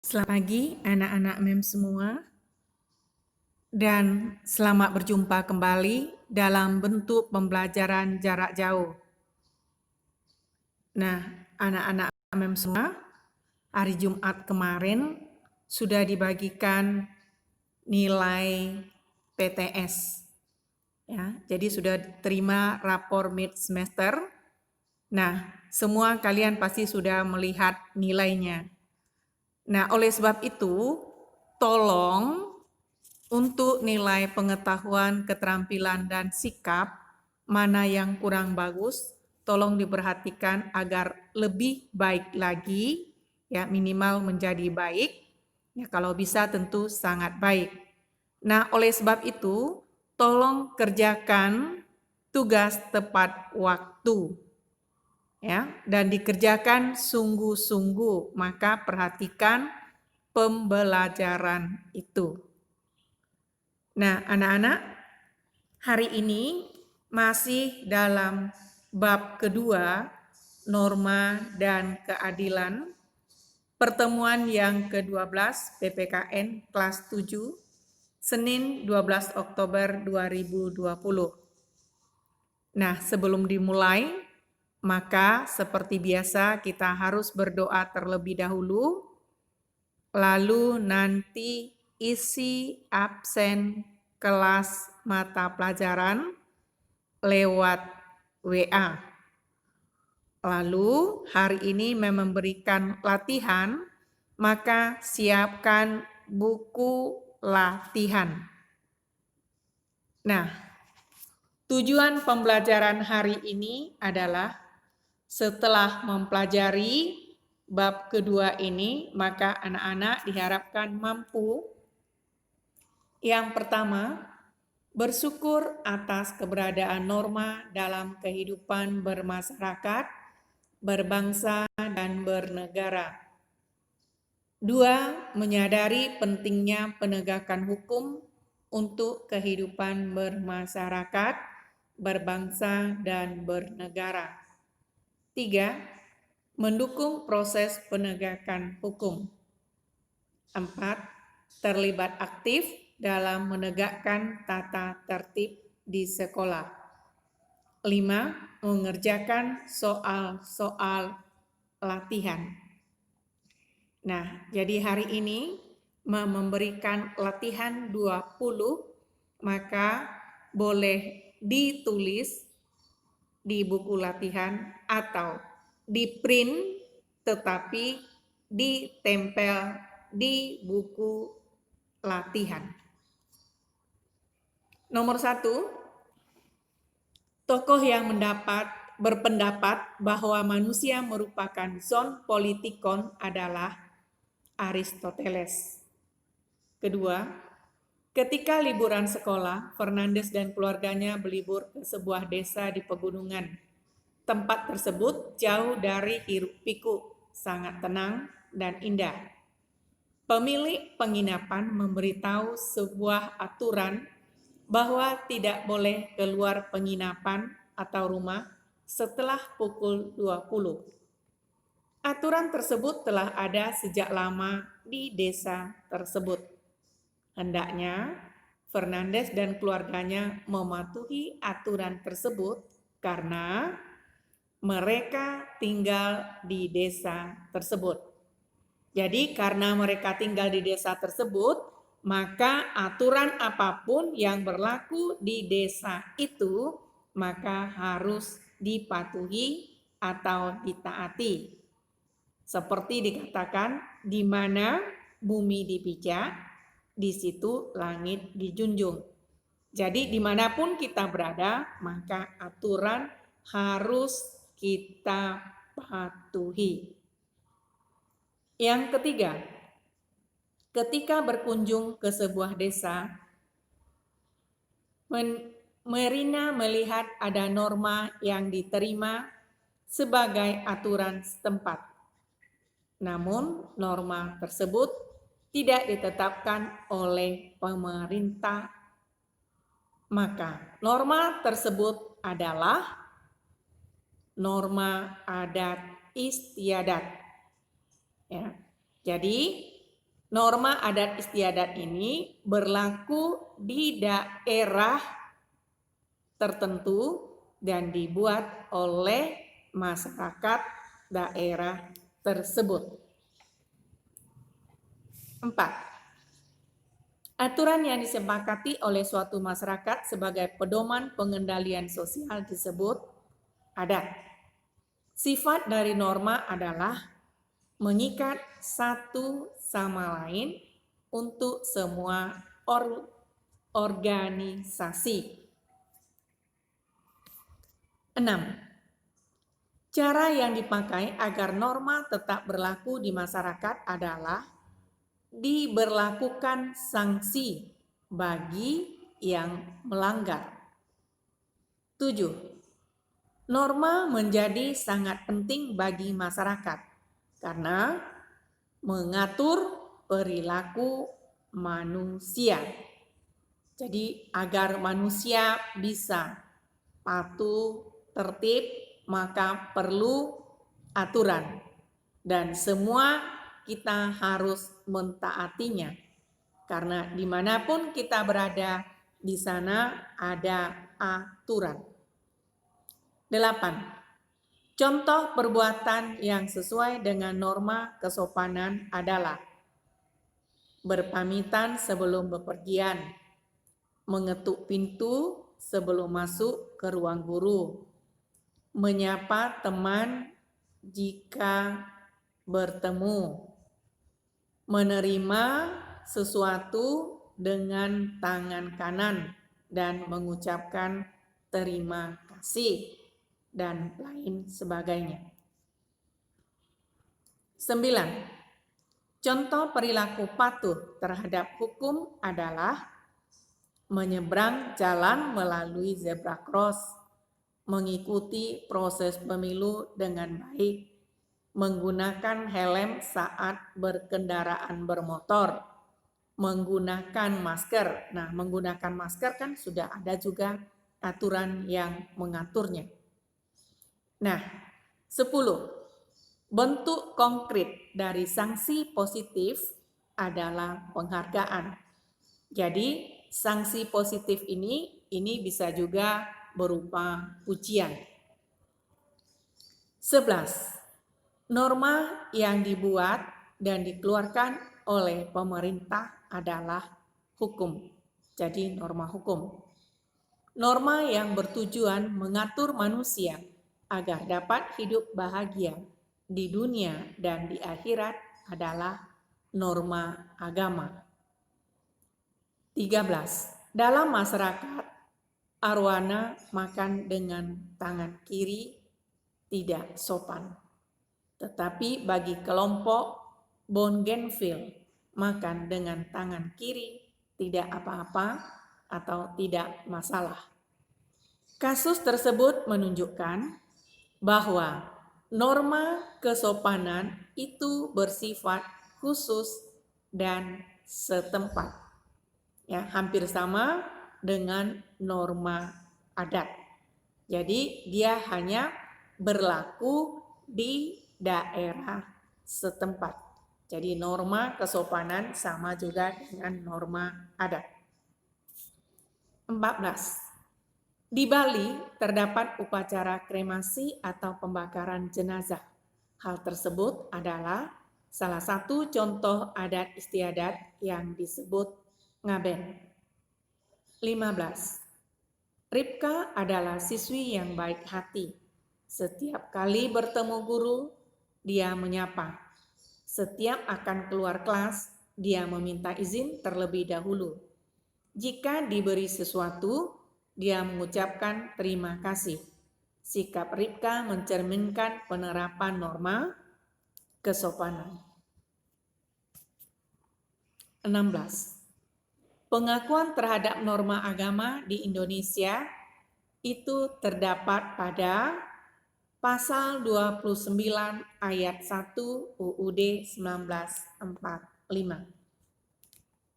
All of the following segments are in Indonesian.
Selamat pagi anak-anak MEM semua dan selamat berjumpa kembali dalam bentuk pembelajaran jarak jauh. Nah, anak-anak MEM semua, hari Jumat kemarin sudah dibagikan nilai PTS. Ya, jadi sudah terima rapor mid semester. Nah, semua kalian pasti sudah melihat nilainya. Nah, oleh sebab itu, tolong untuk nilai pengetahuan, keterampilan, dan sikap, mana yang kurang bagus, tolong diperhatikan agar lebih baik lagi, ya minimal menjadi baik, ya kalau bisa tentu sangat baik. Nah, oleh sebab itu, tolong kerjakan tugas tepat waktu, ya, dan dikerjakan sungguh-sungguh, maka perhatikan pembelajaran itu. Nah, anak-anak, hari ini masih dalam bab kedua, norma dan keadilan, pertemuan yang ke-12 PPKN kelas 7, Senin 12 Oktober 2020. Nah, sebelum dimulai, maka seperti biasa kita harus berdoa terlebih dahulu, lalu nanti isi absen kelas mata pelajaran lewat WA. Lalu hari ini memberikan latihan, maka siapkan buku latihan. Nah, tujuan pembelajaran hari ini adalah setelah mempelajari bab kedua ini, maka anak-anak diharapkan mampu. Yang pertama, bersyukur atas keberadaan norma dalam kehidupan bermasyarakat, berbangsa, dan bernegara. 2. Menyadari pentingnya penegakan hukum untuk kehidupan bermasyarakat, berbangsa, dan bernegara. 3. Mendukung proses penegakan hukum. 4. Terlibat aktif dalam menegakkan tata tertib di sekolah. 5. Mengerjakan soal-soal latihan. Nah, jadi hari ini memberikan latihan 20, maka boleh ditulis di buku latihan atau di print tetapi ditempel di buku latihan. Nomor 1, tokoh yang berpendapat bahwa manusia merupakan zon politikon adalah Aristoteles. Kedua, ketika liburan sekolah, Fernandes dan keluarganya berlibur ke sebuah desa di pegunungan. Tempat tersebut jauh dari hiruk pikuk, sangat tenang dan indah. Pemilik penginapan memberitahu sebuah aturan bahwa tidak boleh keluar penginapan atau rumah setelah pukul 20. Aturan tersebut telah ada sejak lama di desa tersebut. Hendaknya Fernandes dan keluarganya mematuhi aturan tersebut karena mereka tinggal di desa tersebut. Jadi karena mereka tinggal di desa tersebut, maka aturan apapun yang berlaku di desa itu maka harus dipatuhi atau ditaati. Seperti dikatakan, di mana bumi dipijak, di situ langit dijunjung. Jadi dimanapun kita berada, maka aturan harus kita patuhi. Yang ketiga, ketika berkunjung ke sebuah desa, Merina melihat ada norma yang diterima sebagai aturan setempat. Namun, norma tersebut tidak ditetapkan oleh pemerintah. Maka, norma tersebut adalah norma adat istiadat. Ya. Jadi, Norma adat istiadat ini berlaku di daerah tertentu dan dibuat oleh masyarakat daerah tersebut. 4. Aturan yang disepakati oleh suatu masyarakat sebagai pedoman pengendalian sosial disebut adat. Sifat dari norma adalah mengikat satu sama lain untuk semua organisasi. 6. Cara yang dipakai agar norma tetap berlaku di masyarakat adalah diberlakukan sanksi bagi yang melanggar. 7. Norma menjadi sangat penting bagi masyarakat karena mengatur perilaku manusia. Jadi agar manusia bisa patuh, tertib, maka perlu aturan. Dan semua kita harus mentaatinya. Karena dimanapun kita berada, di sana ada aturan. 8. Contoh perbuatan yang sesuai dengan norma kesopanan adalah berpamitan sebelum bepergian, mengetuk pintu sebelum masuk ke ruang guru, menyapa teman jika bertemu, menerima sesuatu dengan tangan kanan dan mengucapkan terima kasih dan lain sebagainya. 9. Contoh perilaku patuh terhadap hukum adalah menyeberang jalan melalui zebra cross, mengikuti proses pemilu dengan baik, menggunakan helm saat berkendaraan bermotor, menggunakan masker. Nah, menggunakan masker kan sudah ada juga aturan yang mengaturnya. Nah, 10. Bentuk konkret dari sanksi positif adalah penghargaan. Jadi, sanksi positif ini bisa juga berupa pujian. 11. Norma yang dibuat dan dikeluarkan oleh pemerintah adalah hukum. Jadi norma hukum. Norma yang bertujuan mengatur manusia agar dapat hidup bahagia di dunia dan di akhirat adalah norma agama. 13. Dalam masyarakat, arwana makan dengan tangan kiri tidak sopan. Tetapi bagi kelompok Bougainville, makan dengan tangan kiri tidak apa-apa atau tidak masalah. Kasus tersebut menunjukkan bahwa norma kesopanan itu bersifat khusus dan setempat. Ya, hampir sama dengan norma adat. Jadi dia hanya berlaku di daerah setempat. Jadi norma kesopanan sama juga dengan norma adat. 14. Di Bali terdapat upacara kremasi atau pembakaran jenazah. Hal tersebut adalah salah satu contoh adat istiadat yang disebut ngaben. 15. Ripka adalah siswi yang baik hati. Setiap kali bertemu guru, dia menyapa. Setiap akan keluar kelas, dia meminta izin terlebih dahulu. Jika diberi sesuatu, dia mengucapkan terima kasih. Sikap Ripka mencerminkan penerapan norma kesopanan. 16. Pengakuan terhadap norma agama di Indonesia itu terdapat pada Pasal 29 ayat 1 UUD 1945.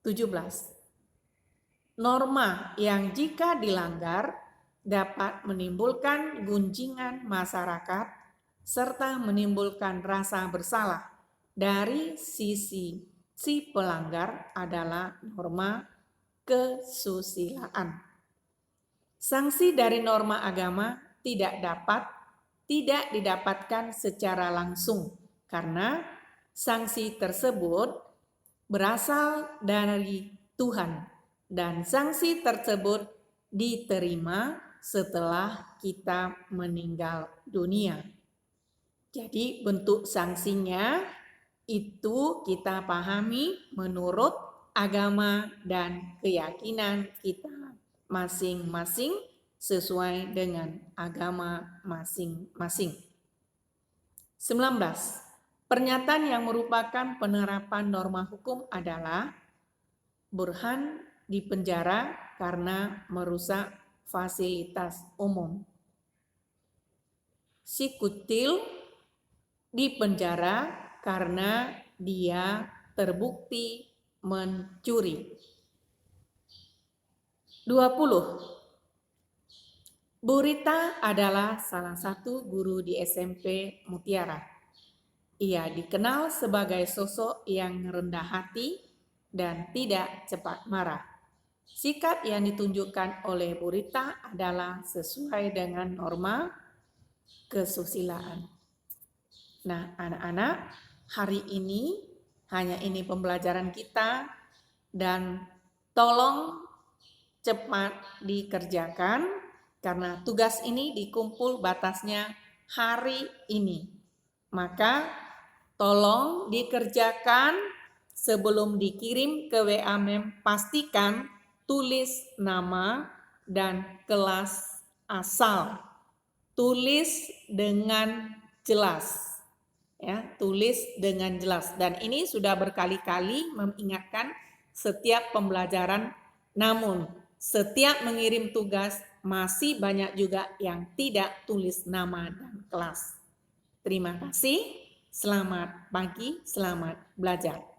17. Norma yang jika dilanggar dapat menimbulkan gunjingan masyarakat serta menimbulkan rasa bersalah dari sisi si pelanggar adalah norma kesusilaan. Sanksi dari norma agama tidak didapatkan secara langsung karena sanksi tersebut berasal dari Tuhan dan sanksi tersebut diterima setelah kita meninggal dunia. Jadi bentuk sanksinya itu kita pahami menurut agama dan keyakinan kita masing-masing sesuai dengan agama masing-masing. 19. Pernyataan yang merupakan penerapan norma hukum adalah Burhan dipenjara karena merusak fasilitas umum. Si Kutil dipenjara karena dia terbukti mencuri. 20. Bu Rita adalah salah satu guru di SMP Mutiara. Ia dikenal sebagai sosok yang rendah hati dan tidak cepat marah. Sikap yang ditunjukkan oleh Bu Rita adalah sesuai dengan norma kesusilaan. Nah, anak-anak, hari ini hanya ini pembelajaran kita dan tolong cepat dikerjakan karena tugas ini dikumpul batasnya hari ini. Maka tolong dikerjakan sebelum dikirim ke WA Mem, pastikan tulis nama dan kelas asal. Tulis dengan jelas. Ya, tulis dengan jelas. Dan ini sudah berkali-kali mengingatkan setiap pembelajaran, namun setiap mengirim tugas masih banyak juga yang tidak tulis nama dan kelas. Terima kasih, selamat pagi, selamat belajar.